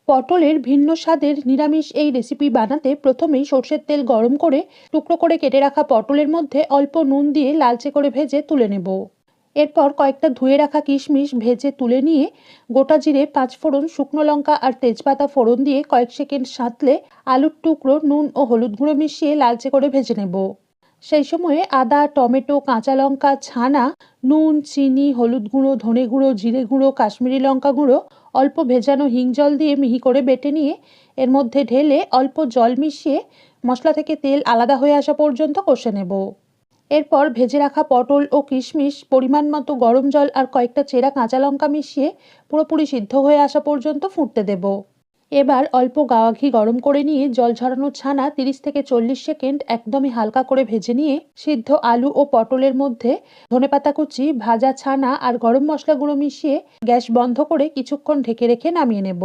পটলের ভিন্ন স্বাদের নিরামিষ এই রেসিপি বানাতে প্রথমেই সর্ষের তেল গরম করে টুকরো করে কেটে রাখা পটলের মধ্যে অল্প নুন দিয়ে লালচে করে ভেজে তুলে নেব। এরপর কয়েকটা ধুয়ে রাখা কিশমিশ ভেজে তুলে নিয়ে গোটা জিরে, পাঁচফোড়ন, শুকনো লঙ্কা আর তেজপাতা ফোড়ন দিয়ে কয়েক সেকেন্ড সাঁতলে আলুর টুকরো, নুন ও হলুদ গুঁড়ো মিশিয়ে লালচে করে ভেজে নেব। সেই সময়ে আদা, টমেটো, কাঁচা লঙ্কা ছানা, নুন, চিনি, হলুদ গুঁড়ো, ধনে গুঁড়ো, জিরে গুঁড়ো, কাশ্মীরি লঙ্কা গুঁড়ো, অল্প ভেজানো হিং জল দিয়ে মিহি করে বেটে নিয়ে এর মধ্যে ঢেলে অল্প জল মিশিয়ে মশলা থেকে তেল আলাদা হয়ে আসা পর্যন্ত কষে নেব। এরপর ভেজে রাখা পটল ও কিশমিশ পরিমাণ মতো গরম জল আর কয়েকটা চেরা কাঁচা লঙ্কা মিশিয়ে পুরোপুরি সিদ্ধ হয়ে আসা পর্যন্ত ফুটতে দেব। এবার অল্প গাওয়া ঘি গরম করে নিয়ে জল ঝরানো ছানা 30 থেকে 40 সেকেন্ড একদমই হালকা করে ভেজে নিয়ে সিদ্ধ আলু ও পটলের মধ্যে ধনেপাতা কুচি, ভাজা ছানা আর গরম মশলা গুঁড়ো মিশিয়ে গ্যাস বন্ধ করে কিছুক্ষণ ঢেকে রেখে নামিয়ে নেব।